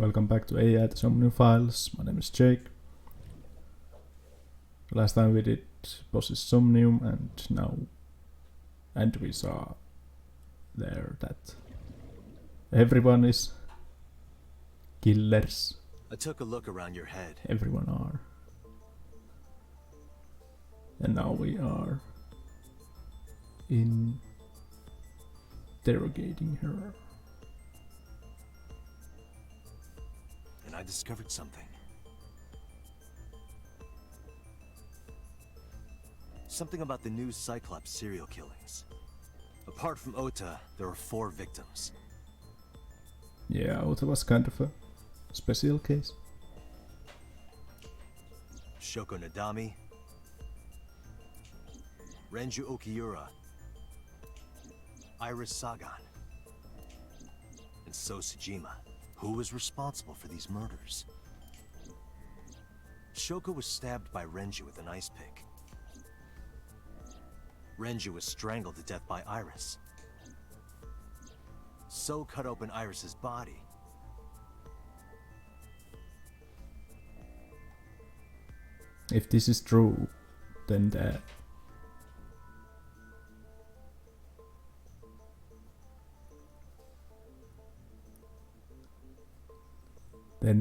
Welcome back to AI thesomniumfiles. My name is Jake. Last time we did bosses Somnium, and we saw there that everyone is killers. I took a look around your head. Everyone are. And now we are interrogating her. And I discovered something. Something about the new Cyclops serial killings. Apart from Ota, there are 4 victims. Yeah, Ota was kind of a special case. Shoko Nadami, Renju Okiura, Iris Sagan, and So Tsujima. Who was responsible for these murders? Shoko was stabbed by Renju with an ice pick. Renju was strangled to death by Iris. So cut open Iris's body. If this is true, then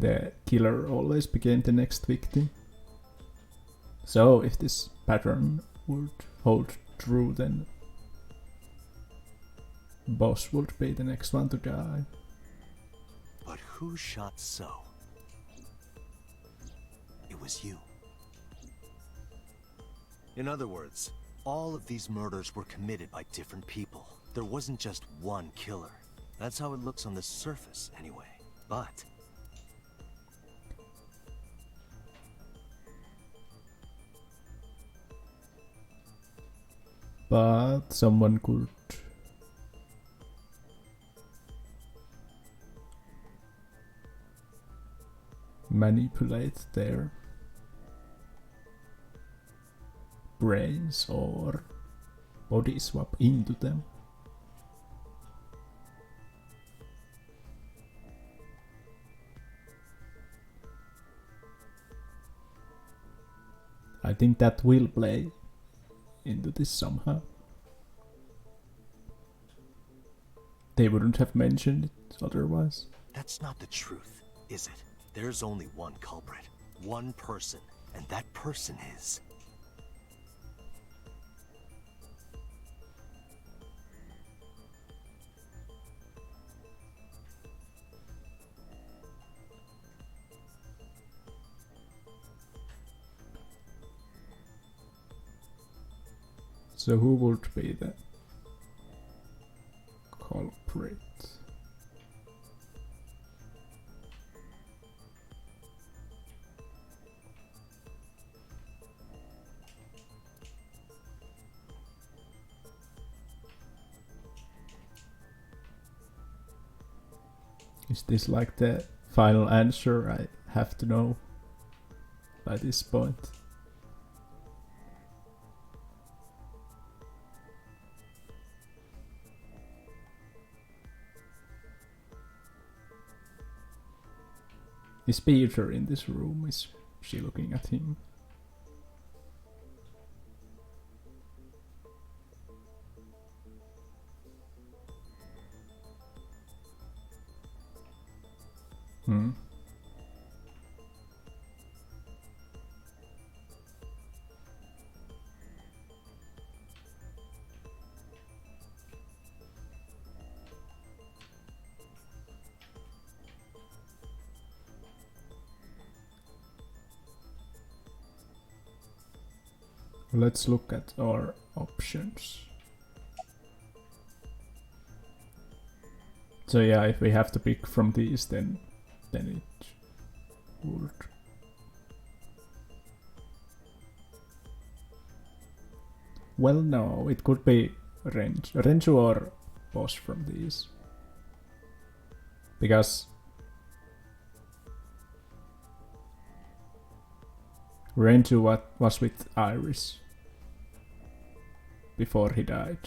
the killer always became the next victim. So if this pattern would hold true, then boss would be the next one to die. But who shot So? It was you. In other words, all of these murders were committed by different people. There wasn't just one killer. That's how it looks on the surface, anyway. But someone could manipulate their brains or body swap into them. I think that will play into this somehow. They wouldn't have mentioned it otherwise. that's not the truth, is it? There's only one culprit, one person, and that person is... So who would be the culprit? Is this like the final answer I have to know by this point? Is Peter in this room? Is she looking at him? Let's look at our options. So yeah, if we have to pick from these, then it would. Well, no, it could be Renju or boss from these. Because Renju was with Iris before he died.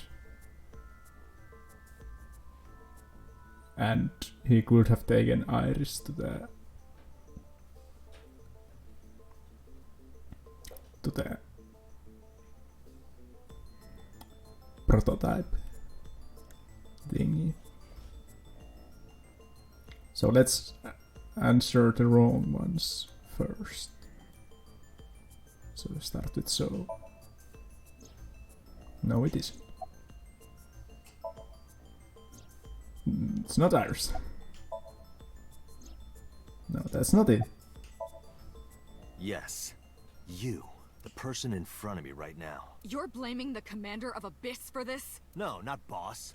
And he could have taken Iris to the prototype thingy. So let's answer the wrong ones first. So start with so. No, it isn't. It's not ours. No, that's not it. Yes. You. The person in front of me right now. You're blaming the commander of Abyss for this? No, not boss.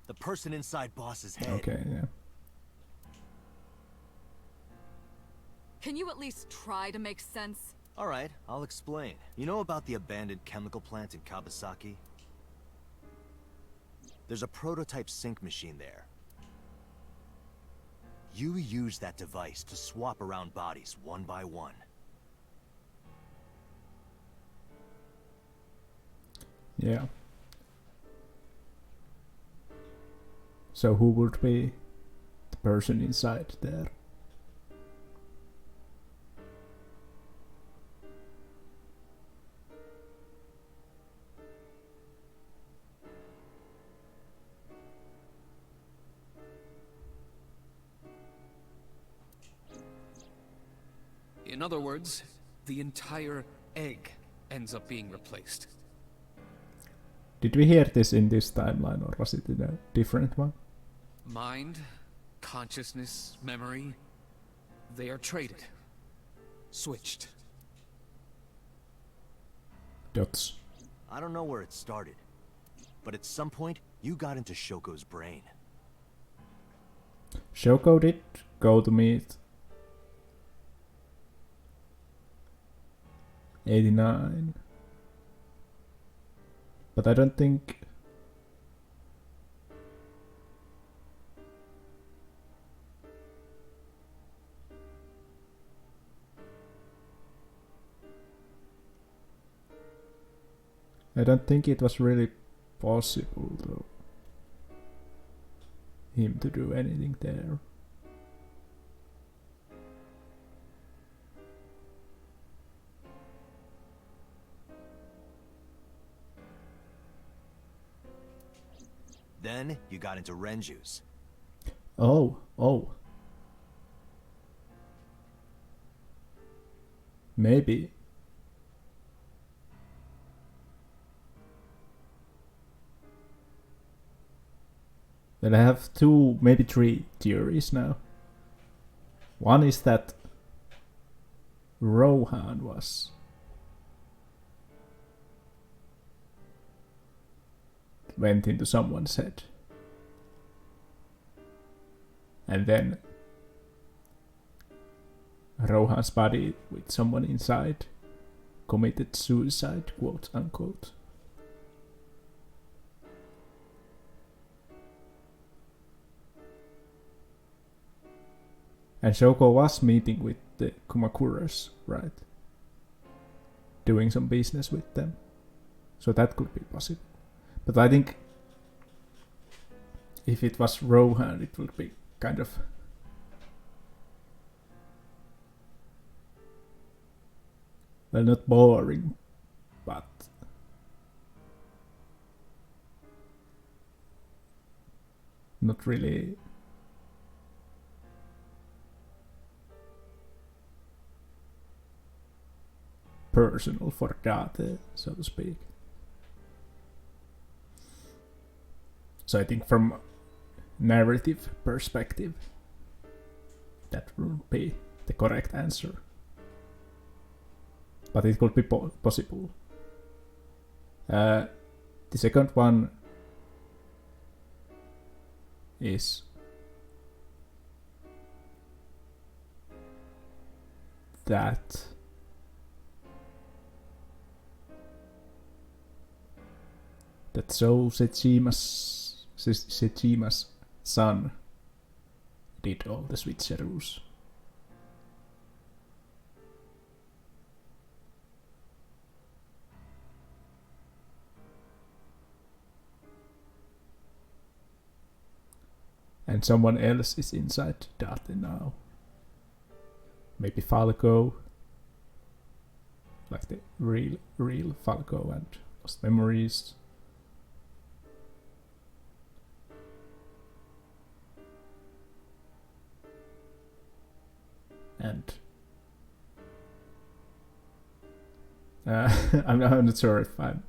The person inside boss's head. Okay, yeah. Can you at least try to make sense? Alright, I'll explain. You know about the abandoned chemical plant in Kawasaki? There's a prototype sync machine there. You use that device to swap around bodies one by one. Yeah. So who would be the person inside there? In other words, the entire egg ends up being replaced. Did we hear this in this timeline or was it in a different one? Mind, consciousness, memory, they are traded. Switched. Dots. I don't know where it started, but at some point, you got into Shoko's brain. Shoko did go to meet 89. But I don't think... I don't think it was really possible though. Him to do anything there. Then, you got into Renju's. Oh. Maybe. Then I have two, maybe three theories now. One is that Rohan went into someone's head. And then Rohan's body with someone inside committed suicide, quote unquote. And Shoko was meeting with the Kumakuras, right? Doing some business with them. So that could be possible. But I think if it was Rohan, it would be kind of... well, not boring, but... not really... personal for Date, so to speak. So I think from narrative perspective, that would be the correct answer. But it could be possible. The second one is that so Sejima's son did all the switcheroos. And someone else is inside Date now. Maybe Falco. Like the real Falco and Lost Memories. And I'm not sure if I'm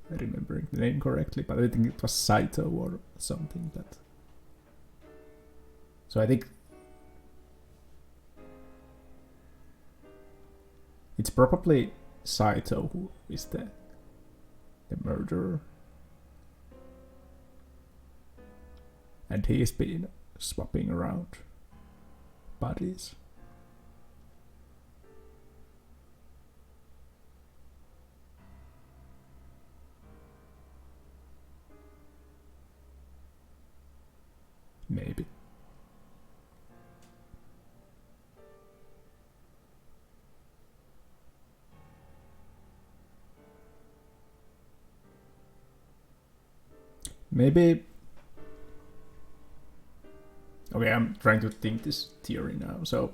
remembering the name correctly, but I think it was Saito or something that. So I think it's probably Saito who is the murderer. And he's been swapping around bodies. Maybe. Maybe. Okay, I'm trying to think this theory now. So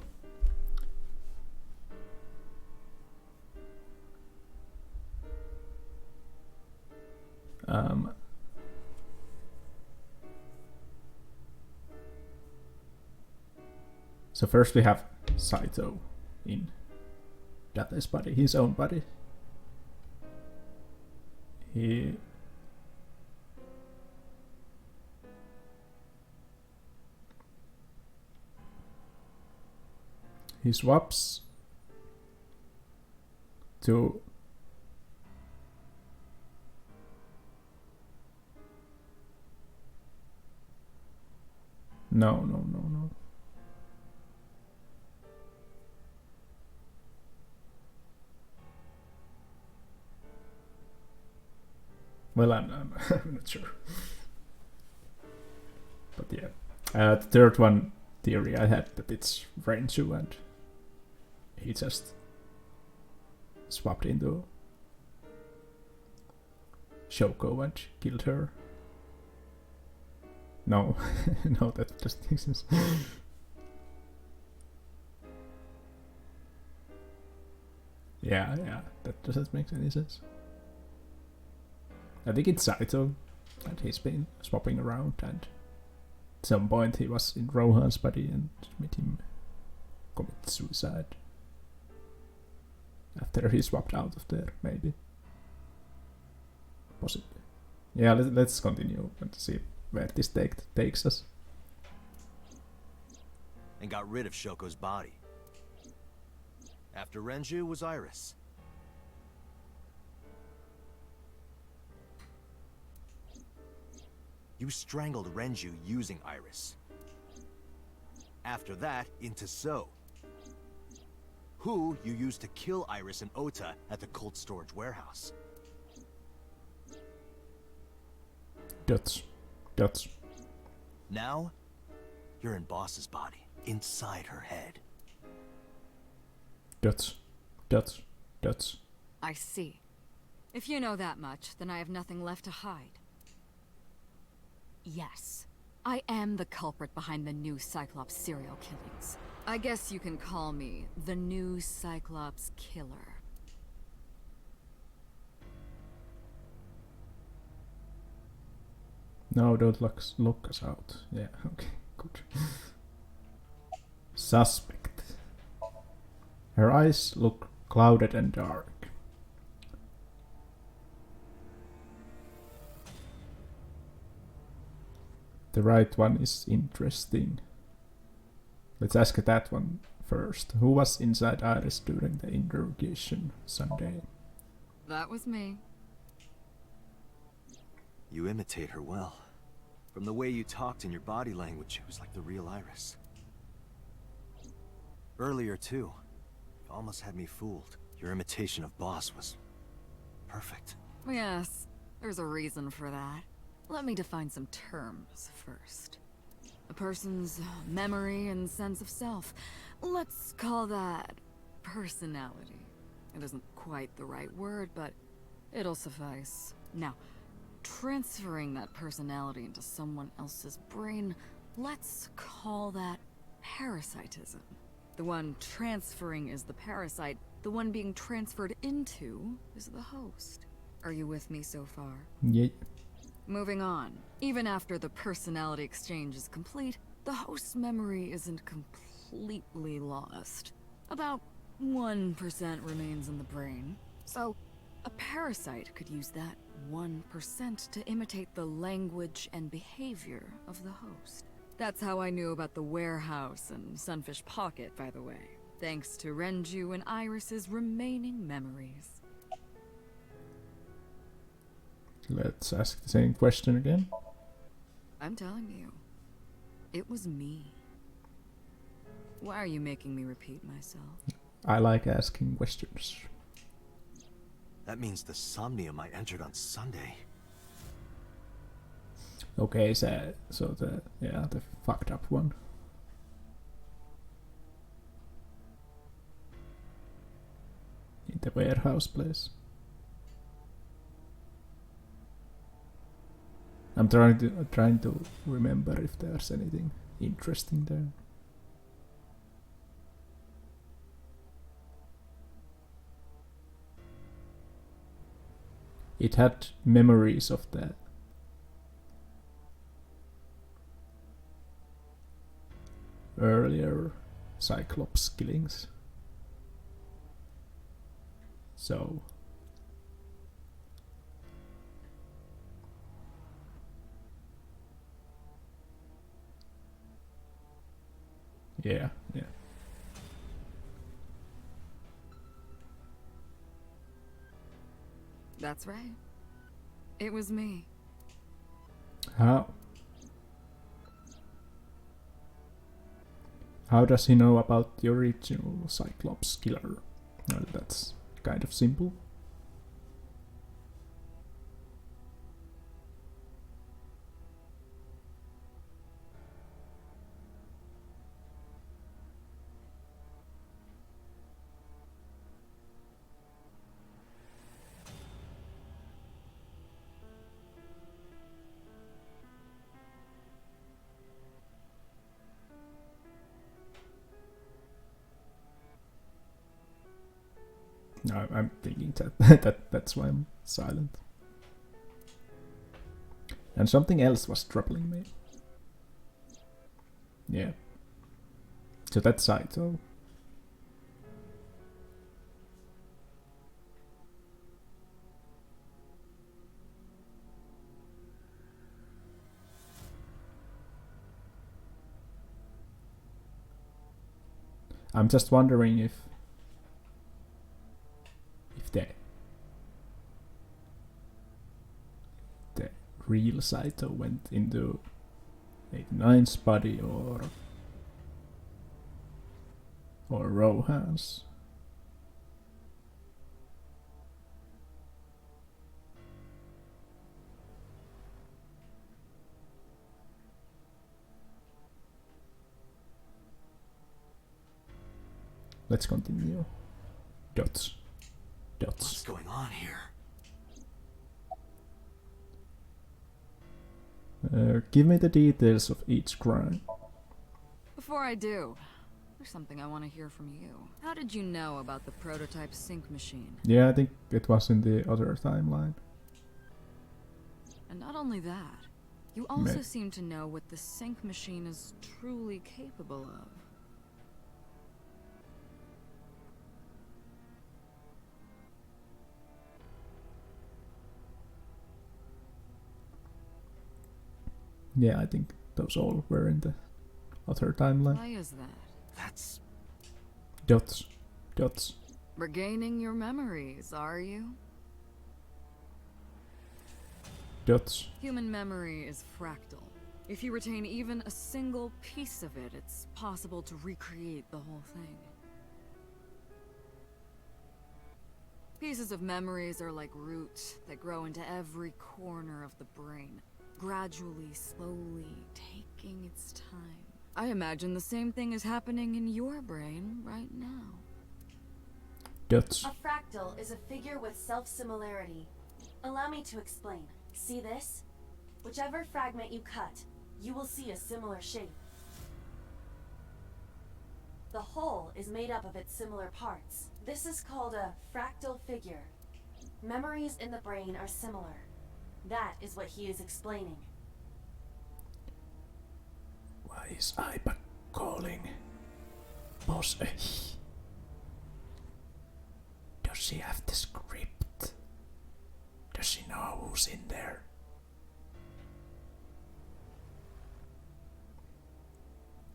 so first we have Saito in Date's body, his own body. He swaps to no. Well, I'm not sure. But yeah. The third one theory I had that it's Renju and he just swapped into Shoko and killed her. No, no, that doesn't make sense. Yeah, that doesn't make any sense. I think it's Saito, and he's been swapping around, and at some point he was in Rohan's body and made him commit suicide. After he swapped out of there, maybe. Possibly. Yeah, let's continue and see where this takes us. And got rid of Shoko's body. After Renju was Iris. You strangled Renju using Iris. After that, into So. Who you used to kill Iris and Ota at the cold storage warehouse. Dots. Now, you're in Boss's body, inside her head. Dots. I see. If you know that much, then I have nothing left to hide. Yes, I am the culprit behind the new Cyclops serial killings. I guess you can call me the new Cyclops killer. No, don't look us out. Yeah, okay, good. Suspect. Her eyes look clouded and dark. The right one is interesting. Let's ask that one first. Who was inside Iris during the interrogation Sunday? That was me. You imitate her well. From the way you talked and your body language, it was like the real Iris. Earlier, too. You almost had me fooled. Your imitation of Boss was perfect. Yes, there's a reason for that. Let me define some terms first. A person's memory and sense of self. Let's call that personality. It isn't quite the right word, but it'll suffice. Now, transferring that personality into someone else's brain, Let's call that parasitism. The one transferring is the parasite. The one being transferred into is the host. Are you with me so far? Yeah. Moving on. Even after the personality exchange is complete, the host's memory isn't completely lost. About 1% remains in the brain. So, a parasite could use that 1% to imitate the language and behavior of the host. That's how I knew about the warehouse and Sunfish Pocket, by the way. Thanks to Renju and Iris's remaining memories. Let's ask the same question again. I'm telling you, it was me. Why are you making me repeat myself? I like asking questions. That means the Somnium I entered on Sunday. Okay, so the fucked up one. In the warehouse place. I'm trying to remember if there's anything interesting there. It had memories of the earlier Cyclops killings. So yeah. That's right. It was me. How does he know about the original Cyclops killer? Well, that's kind of simple. No, I'm thinking that's why I'm silent. And something else was troubling me. Yeah. So that's Saito. I'm just wondering if the real Saito went into 89's body or Rohan's. Let's continue. Dots. What's going on here? Give me the details of each crime. Before I do, there's something I want to hear from you. How did you know about the prototype sync machine? Yeah, I think it was in the other timeline. And not only that, you also seem to know what the sync machine is truly capable of. Yeah, I think those all were in the other timeline. Why is that? That's... Dots. Regaining your memories, are you? Dots. Human memory is fractal. If you retain even a single piece of it, it's possible to recreate the whole thing. Pieces of memories are like roots that grow into every corner of the brain, gradually, slowly, taking its time. I imagine the same thing is happening in your brain right now. Dots. A fractal is a figure with self-similarity. Allow me to explain. See this? Whichever fragment you cut, you will see a similar shape. The whole is made up of its similar parts. This is called a fractal figure. Memories in the brain are similar. That is what he is explaining. Why is iPad calling boss a he? Does she have the script? Does she know who's in there?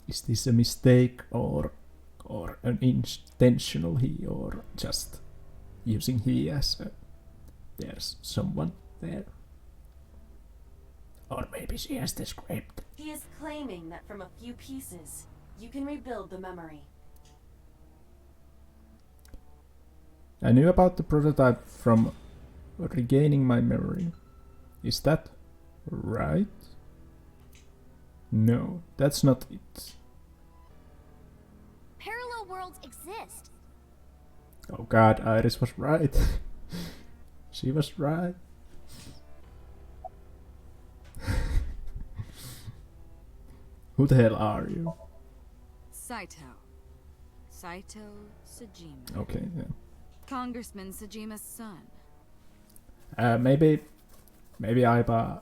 Is this a mistake or an intentional he, or just using he as a, there's someone there? Or maybe she has the script. He is claiming that from a few pieces, you can rebuild the memory. I knew about the prototype from regaining my memory. Is that right? No, that's not it. Parallel worlds exist. Oh god, Iris was right. She was right. Who the hell are you? Saito. Saito Sajima. Okay, yeah. Congressman Sajima's son. Maybe Aiba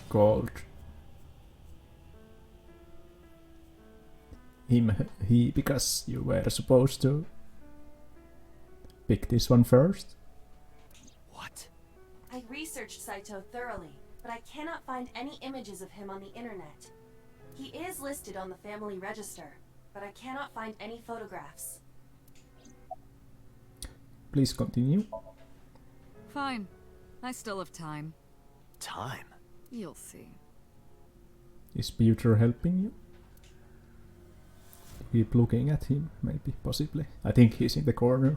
called him he because you were supposed to pick this one first. What? I researched Saito thoroughly, but I cannot find any images of him on the internet. He is listed on the family register, but I cannot find any photographs. Please continue. Fine. I still have time. Time? You'll see. Is Peter helping you? Keep looking at him, maybe, possibly. I think he's in the corner.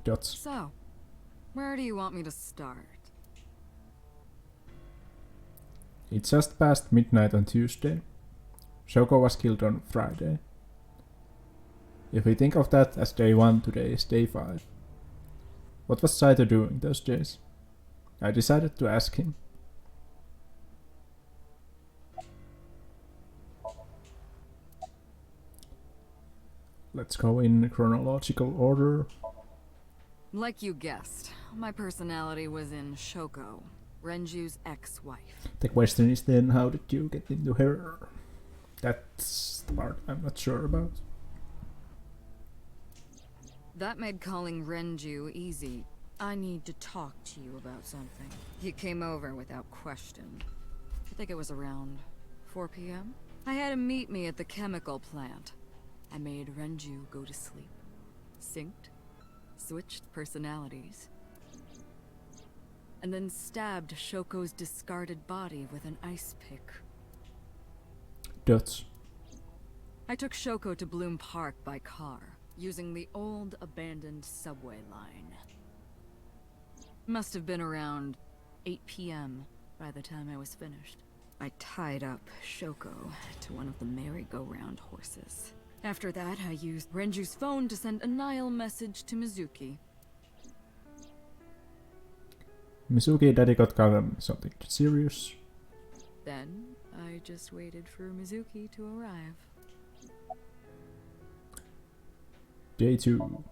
Dots. So, where do you want me to start? It's just past midnight on Tuesday. Shoko was killed on Friday. If we think of that as day 1, today is day 5. What was Saito doing those days? I decided to ask him. Let's go in chronological order. Like you guessed, my personality was in Shoko, Renju's ex-wife. The question is then, how did you get into her? That's the part I'm not sure about. That made calling Renju easy. I need to talk to you about something. He came over without question. I think it was around 4 p.m. I had him meet me at the chemical plant. I made Renju go to sleep. Synced, switched personalities, and then stabbed Shoko's discarded body with an ice pick. Dots. I took Shoko to Bloom Park by car, using the old abandoned subway line. Must have been around 8 p.m. by the time I was finished. I tied up Shoko to one of the merry-go-round horses. After that, I used Renju's phone to send a Nile message to Mizuki. Mizuki, daddy got something serious. Then, I just waited for Mizuki to arrive. Day 2.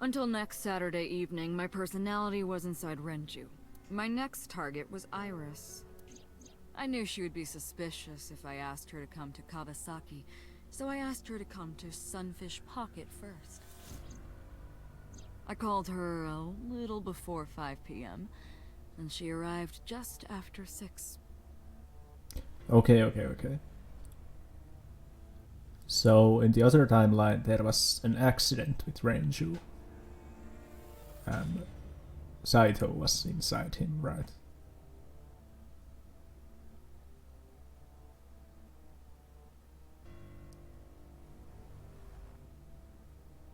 Until next Saturday evening, my personality was inside Renju. My next target was Iris. I knew she would be suspicious if I asked her to come to Kawasaki, so I asked her to come to Sunfish Pocket first. I called her a little before 5 p.m., and she arrived just after 6. Okay. So, in the other timeline, there was an accident with Renju. And Saito was inside him, right?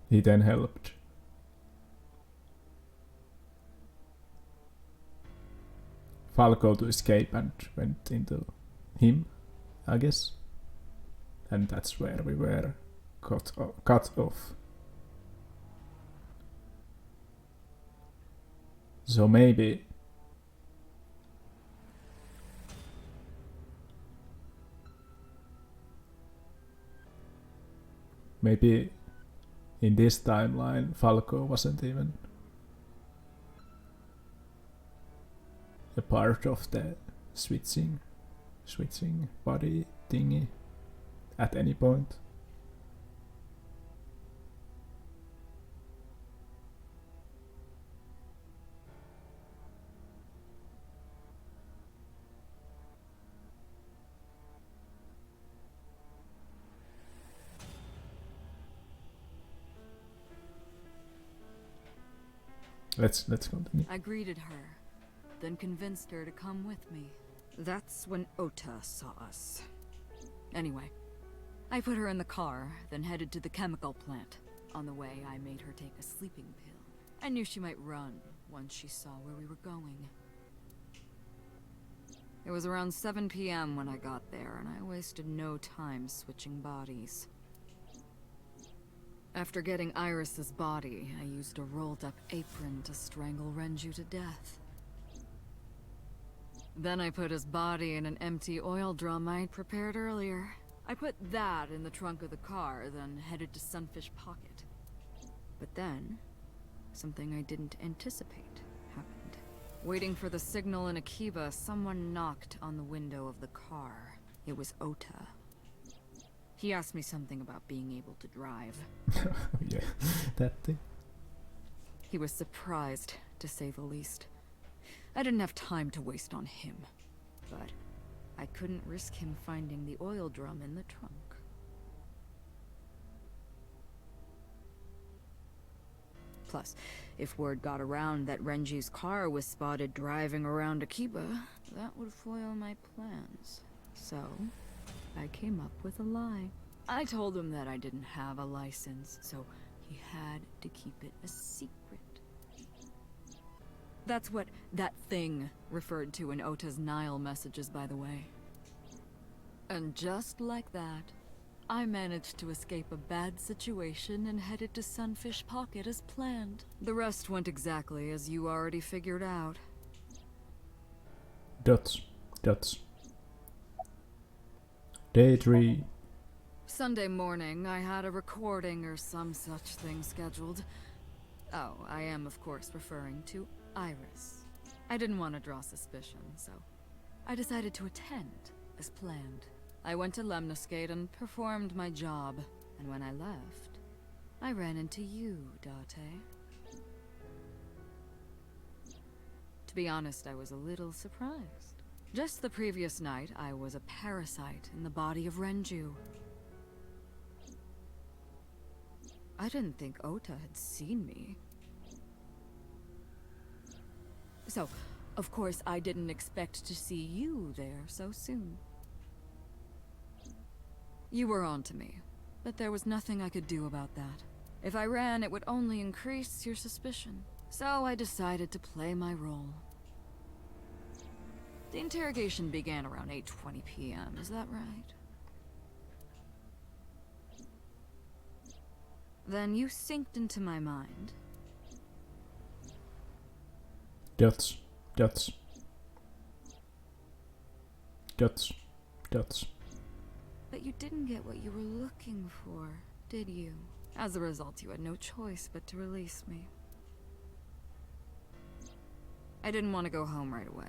He then helped. Falco to escape and went into him, I guess. And that's where we were cut off. So maybe Maybe in this timeline, Falco wasn't even a part of the switching body thingy at any point. Let's continue. I greeted her, then convinced her to come with me. That's when Ota saw us. Anyway, I put her in the car, then headed to the chemical plant. On the way, I made her take a sleeping pill. I knew she might run once she saw where we were going. It was around 7 p.m. when I got there, and I wasted no time switching bodies. After getting Iris's body, I used a rolled-up apron to strangle Renju to death. Then I put his body in an empty oil drum I'd prepared earlier. I put that in the trunk of the car, then headed to Sunfish Pocket. But then, something I didn't anticipate happened. Waiting for the signal in Akiba, someone knocked on the window of the car. It was Ota. He asked me something about being able to drive. Yeah, that thing. He was surprised, to say the least. I didn't have time to waste on him, but I couldn't risk him finding the oil drum in the trunk. Plus, if word got around that Renji's car was spotted driving around Akiba, that would foil my plans. So, I came up with a lie. I told him that I didn't have a license, so he had to keep it a secret. That's what that thing referred to in Ota's Nile messages, by the way. And just like that, I managed to escape a bad situation and headed to Sunfish Pocket as planned. The rest went exactly as you already figured out. Dots. Day 3. Sunday morning, I had a recording or some such thing scheduled. Oh, I am of course referring to Iris. I didn't want to draw suspicion, so I decided to attend as planned. I went to Lemniscate and performed my job, and when I left, I ran into you, Date. To be honest, I was a little surprised. Just the previous night, I was a parasite in the body of Renju. I didn't think Ota had seen me. So, of course, I didn't expect to see you there so soon. You were on to me, but there was nothing I could do about that. If I ran, it would only increase your suspicion. So I decided to play my role. The interrogation began around 8:20 p.m., is that right? Then you synced into my mind. Dots. But you didn't get what you were looking for, did you? As a result, you had no choice but to release me. I didn't want to go home right away.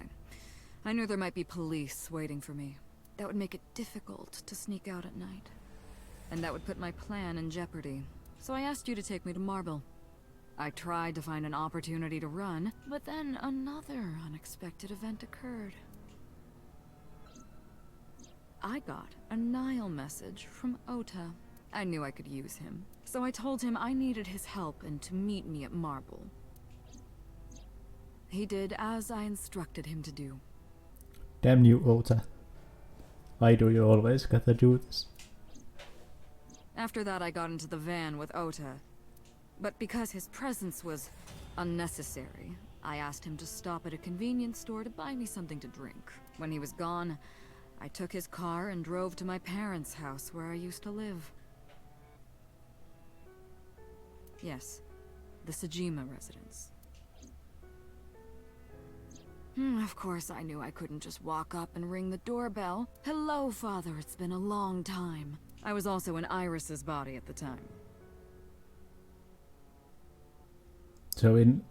I knew there might be police waiting for me. That would make it difficult to sneak out at night. And that would put my plan in jeopardy. So I asked you to take me to Marble. I tried to find an opportunity to run, but then another unexpected event occurred. I got a Nile message from Ota. I knew I could use him, so I told him I needed his help and to meet me at Marble. He did as I instructed him to do. Damn you, Ota. Why do you always gotta do this? After that, I got into the van with Ota. But because his presence was unnecessary, I asked him to stop at a convenience store to buy me something to drink. When he was gone, I took his car and drove to my parents' house where I used to live. Yes, the Sejima residence. Of course, I knew I couldn't just walk up and ring the doorbell. Hello, Father, it's been a long time. I was also in Iris's body at the time. So in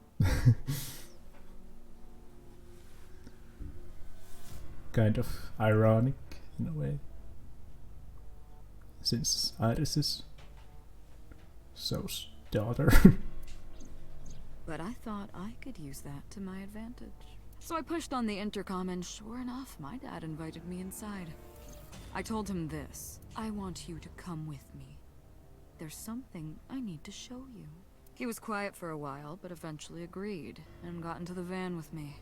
kind of ironic in a way, since Iris is So's daughter. But I thought I could use that to my advantage. So I pushed on the intercom and sure enough, my dad invited me inside. I told him this: I want you to come with me. There's something I need to show you. He was quiet for a while, but eventually agreed and got into the van with me.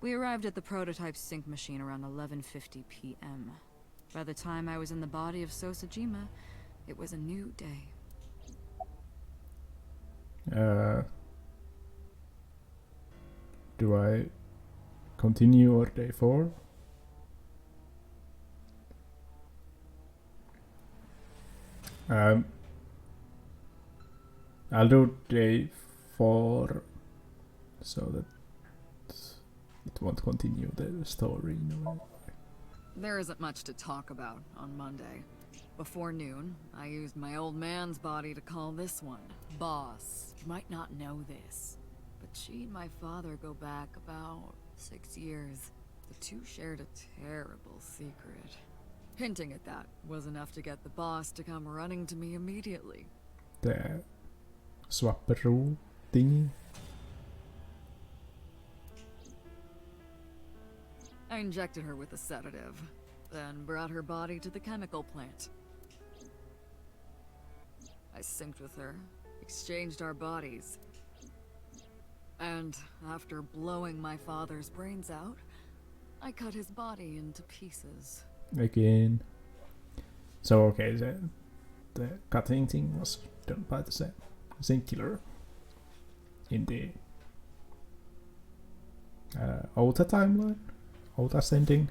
We arrived at the prototype sync machine around 11:50 p.m. By the time I was in the body of Sosajima, it was a new day. Do I continue or day 4? I'll do day 4 so that it won't continue the story in a way. There isn't much to talk about on Monday. Before noon, I used my old man's body to call this one Boss. You might not know this, but she and my father go back about 6 years. The two shared a terrible secret. Hinting at that was enough to get the boss to come running to me immediately. The swapperoo thingy. I injected her with a sedative, then brought her body to the chemical plant. I synced with her, exchanged our bodies, and after blowing my father's brains out, I cut his body into pieces. Again. So okay, the cutting thing was done by the same sync killer in the Ota timeline? Ota sending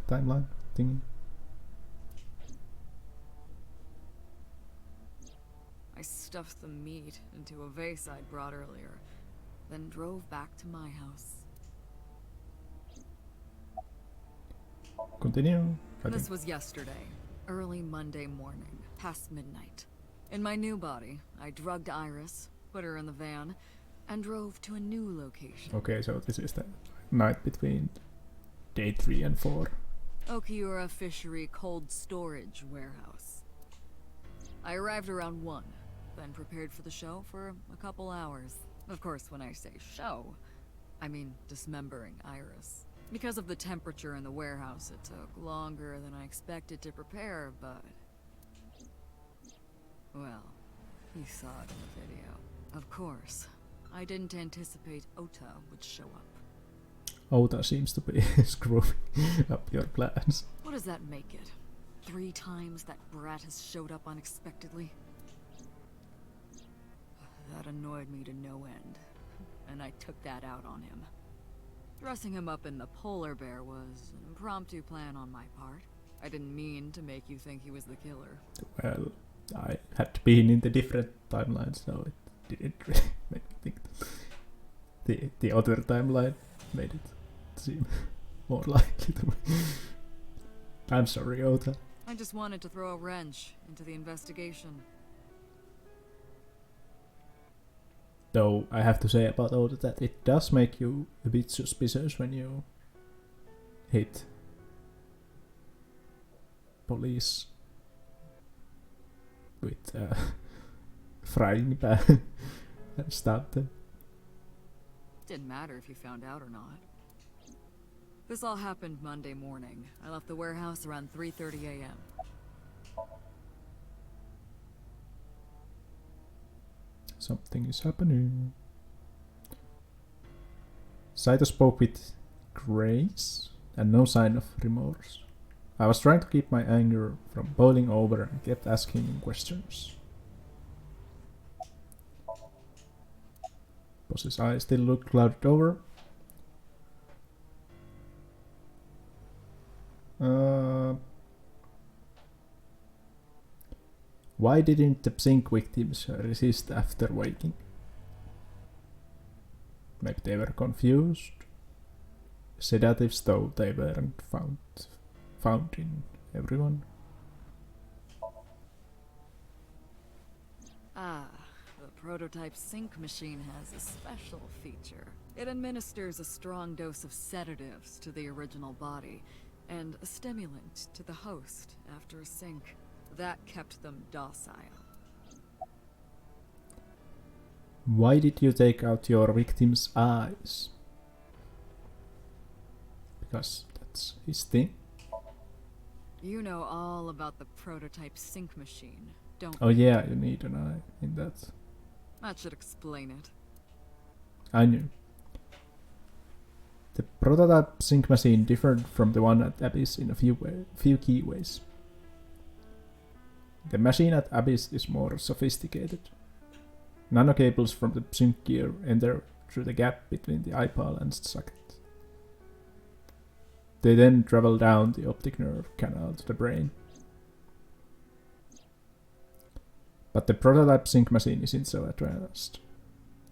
timeline thing. I stuffed the meat into a vase I'd brought earlier, then drove back to my house. Continue. This was yesterday, early Monday morning, past midnight. In my new body, I drugged Iris, put her in the van, and drove to a new location. Okay, so this is the night between day 3 and 4. Okiura Fishery Cold Storage Warehouse. I arrived around 1, then prepared for the show for a couple hours. Of course, when I say show, I mean dismembering Iris. Because of the temperature in the warehouse, it took longer than I expected to prepare, but... well, you saw it in the video. Of course, I didn't anticipate Ota would show up. Ota seems to be screwing up your plans. What does that make it? 3 times that brat has showed up unexpectedly? That annoyed me to no end, and I took that out on him. Dressing him up in the polar bear was an impromptu plan on my part. I didn't mean to make you think he was the killer. Well, I had been in the different timelines, so it didn't really make me think that the other timeline made it seem more likely to me. I'm sorry, Ota. I just wanted to throw a wrench into the investigation. Though I have to say about Ota that it does make you a bit suspicious when you hit police with a frying pan and stab them. Didn't matter if you found out or not. This all happened Monday morning. I left the warehouse around 3:30 a.m. Something is happening. Saito spoke with grace and no sign of remorse. I was trying to keep my anger from boiling over and kept asking him questions. Boss's eyes still looked clouded over. Why didn't the zinc victims resist after waking? Maybe they were confused. Sedatives, though, they weren't found in everyone. Ah, the prototype sync machine has a special feature. It administers a strong dose of sedatives to the original body, and a stimulant to the host after a sync. That kept them docile. Why did you take out your victim's eyes? Because that's his thing. You know all about the prototype sync machine, don't Oh you? yeah, you need an eye in that. That should explain it. I knew. The prototype sync machine differed from the one at Abyss in a few key ways. The machine at Abyss is more sophisticated. Nanocables from the sync gear enter through the gap between the eyeball and socket. They then travel down the optic nerve canal to the brain. But the prototype sync machine isn't so advanced.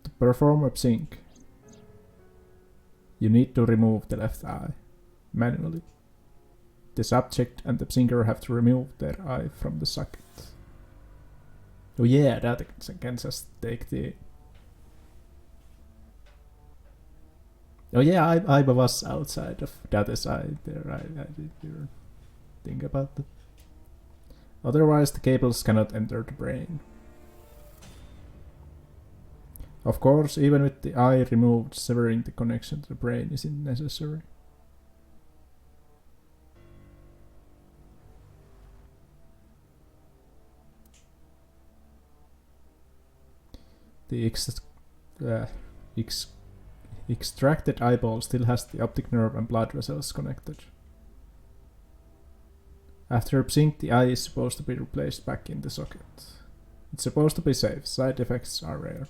To perform a sync, you need to remove the left eye, manually. The subject and the syncer have to remove their eye from the socket. Oh yeah, that can just take the... Oh yeah, I was outside of that side there, I didn't think about that. Otherwise the cables cannot enter the brain. Of course, even with the eye removed, severing the connection to the brain isn't necessary. The extracted eyeball still has the optic nerve and blood vessels connected. After a sync, the eye is supposed to be replaced back in the socket. It's supposed to be safe, side effects are rare.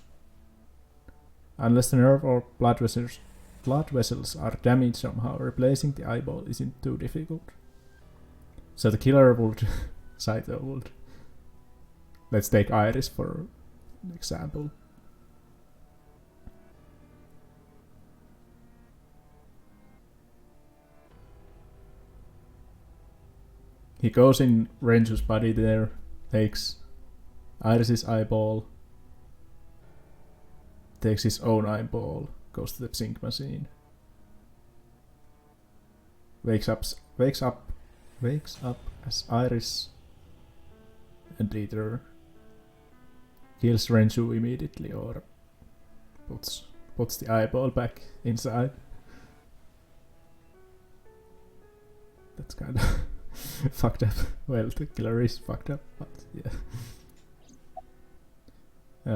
Unless the nerve or blood vessels are damaged somehow, replacing the eyeball isn't too difficult. So the killer would... Saito would... Let's take Iris for an example. He goes in Renju's body there, takes Iris's eyeball, takes his own eyeball, goes to the sync machine, wakes up as Iris, and either kills Renju immediately or puts the eyeball back inside. That's kind of fucked up. Well, the killer is fucked up, but yeah.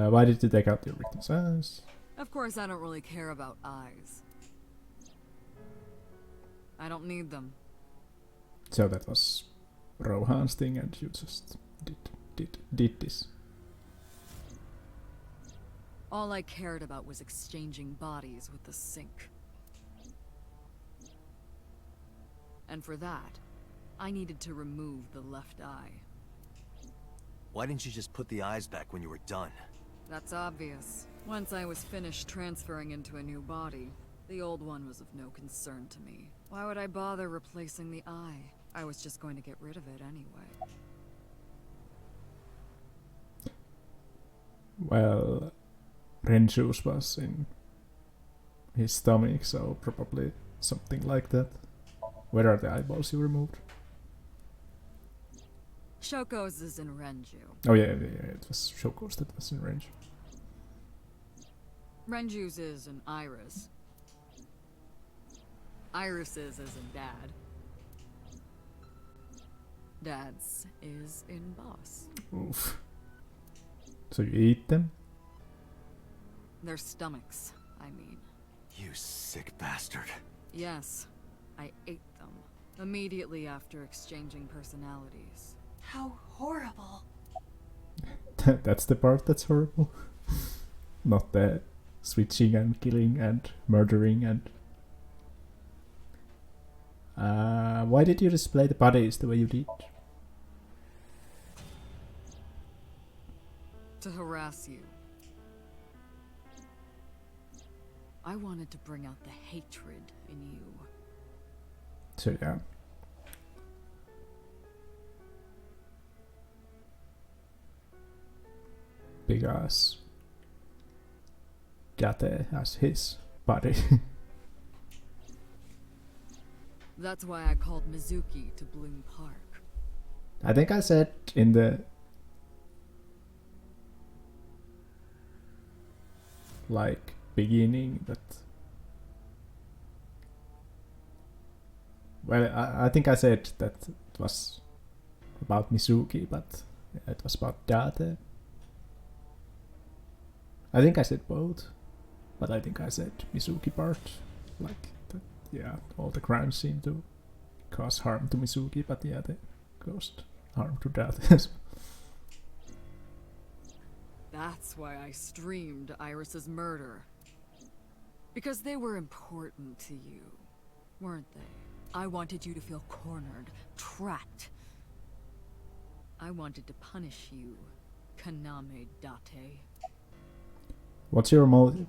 Why did you take out your victim's eyes? Of course, I don't really care about eyes. I don't need them. So that was Rohan's thing, and you just did this. All I cared about was exchanging bodies with the sync. And for that, I needed to remove the left eye. Why didn't you just put the eyes back when you were done? That's obvious. Once I was finished transferring into a new body, the old one was of no concern to me. Why would I bother replacing the eye? I was just going to get rid of it anyway. Well, Renju's was in his stomach, so probably something like that. Where are the eyeballs you removed? Shoko's is in Renju. Oh yeah, it was Shoko's that was in Renju. Renju's is in Iris. Iris's is in Dad. Dad's is in Boss. Oof. So you eat them? Their stomachs, I mean. You sick bastard. Yes, I ate them. Immediately after exchanging personalities. How horrible. That's the part that's horrible. Not the switching and killing and murdering and... why did you display the bodies the way you did? To harass you. I wanted to bring out the hatred in you. So yeah. because Date has his body. That's why I called Mizuki to Bloom Park. I think I said in the like beginning that, well, I think I said that it was about Mizuki, but it was about Date. I think I said both, but I think I said Mizuki part, like that, yeah, all the crimes seem to cause harm to Mizuki, but yeah, they caused harm to Date. That's why I streamed Iris's murder. Because they were important to you, weren't they? I wanted you to feel cornered, trapped. I wanted to punish you, Kaname Date. What's your motive?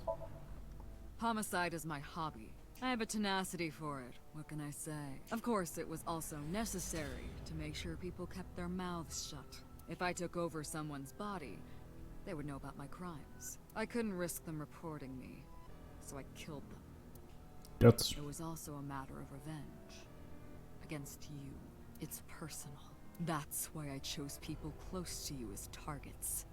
Homicide is my hobby. I have a tenacity for it, what can I say? Of course, it was also necessary to make sure people kept their mouths shut. If I took over someone's body, they would know about my crimes. I couldn't risk them reporting me, so I killed them. That's It was also a matter of revenge. Against you. It's personal. That's why I chose people close to you as targets.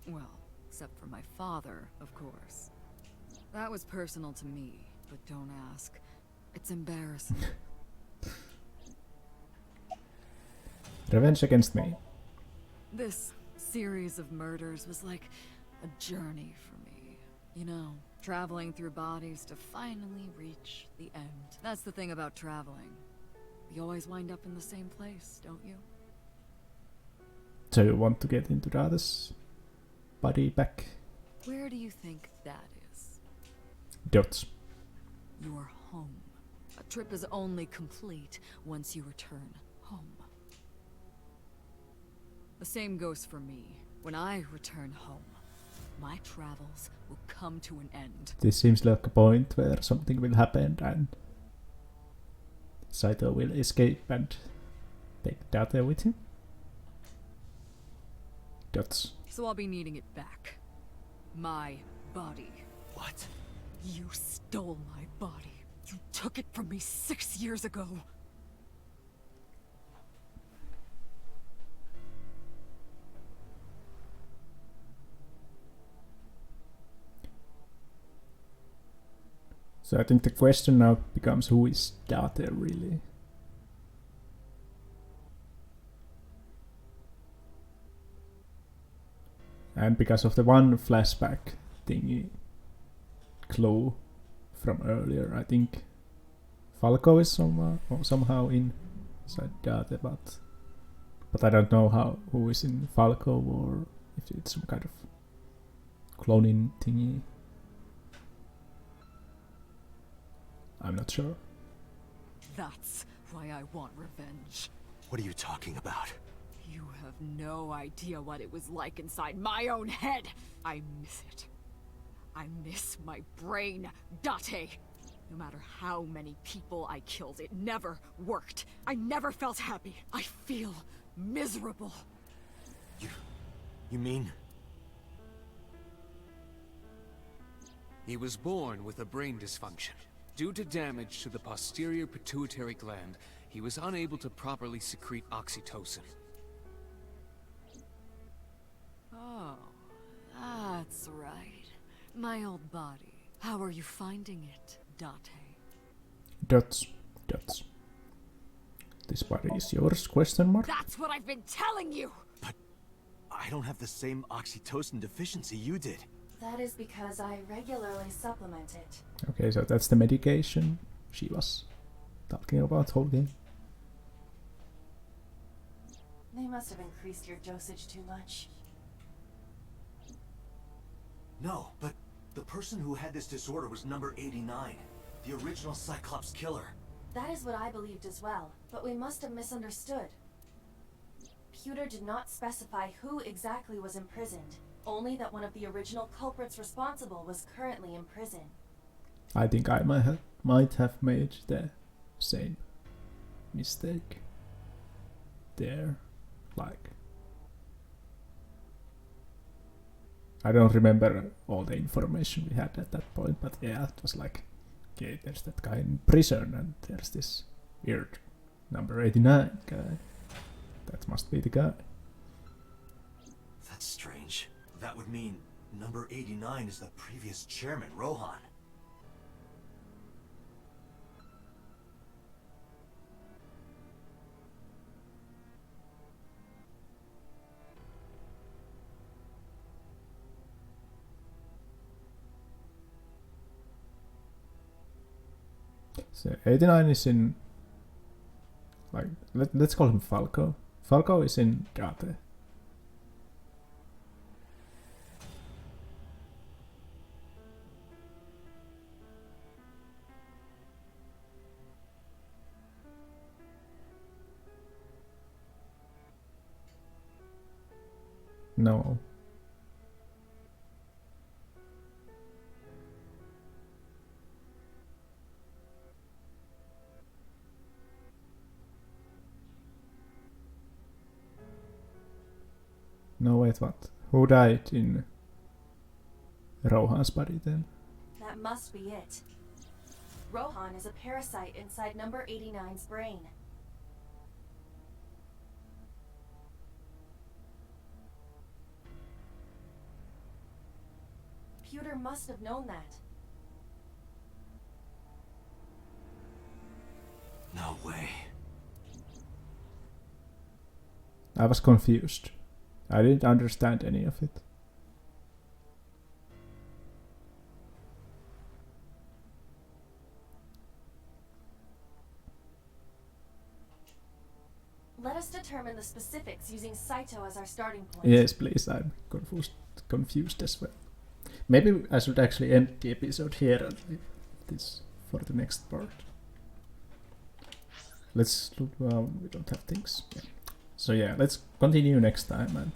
Well, except for my father, of course. That was personal to me, but don't ask. It's embarrassing. revenge against me. This series of murders was like a journey for me. You know, traveling through bodies to finally reach the end. That's the thing about traveling. You always wind up in the same place, don't you? So you want to get into Date's body back? Where do you think that is? Dots. Your home. A trip is only complete once you return home. The same goes for me. When I return home, my travels will come to an end. This seems like a point where something will happen and Saito will escape and take Date with him. Dots. So I'll be needing it back. My body. What? You stole my body. You took it from me 6 years ago. So I think the question now becomes, who is Date really? And because of the one flashback thingy clue from earlier, I think Falco is somehow inside Date, but I don't know who is in Falco, or if it's some kind of cloning thingy. I'm not sure. That's why I want revenge. What are you talking about? You have no idea what it was like inside my own head. I miss it. I miss my brain, Date. No matter how many people I killed, it never worked. I never felt happy. I feel miserable. You mean? He was born with a brain dysfunction. Due to damage to the posterior pituitary gland, he was unable to properly secrete oxytocin. Oh, that's right. My old body. How are you finding it, Date? Dots. This body is yours? Question mark. That's what I've been telling you! I don't have the same oxytocin deficiency you did. That is because I regularly supplement it. Okay, so that's the medication she was talking about whole game. They must have increased your dosage too much. No, but the person who had this disorder was number 89, the original Cyclops killer. That is what I believed as well, but we must have misunderstood. Pewter did not specify who exactly was imprisoned, only that one of the original culprits responsible was currently in prison. I think I might have made the same mistake there. Like, I don't remember all the information we had at that point, but yeah, it was like, okay, there's that guy in prison, and there's this weird number 89 guy. That must be the guy. That's strange. That would mean number 89 is the previous chairman, Rohan. So 89 is in, like, let's call him Falco. Falco is in Date. No. No, wait, what? Who died in Rohan's body then? That must be it. Rohan is a parasite inside number 89's brain. Pewter must have known that. No way. I was confused. I didn't understand any of it. Let us determine the specifics using Saito as our starting point. Yes, please, I'm confused as well. Maybe I should actually end the episode here and leave this for the next part. Let's look, we don't have things. Yeah. So yeah, let's continue next time, and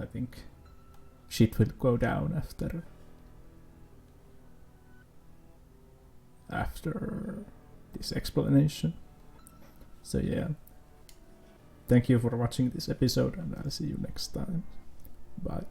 I think shit will go down after this explanation. So yeah, thank you for watching this episode, and I'll see you next time. Bye.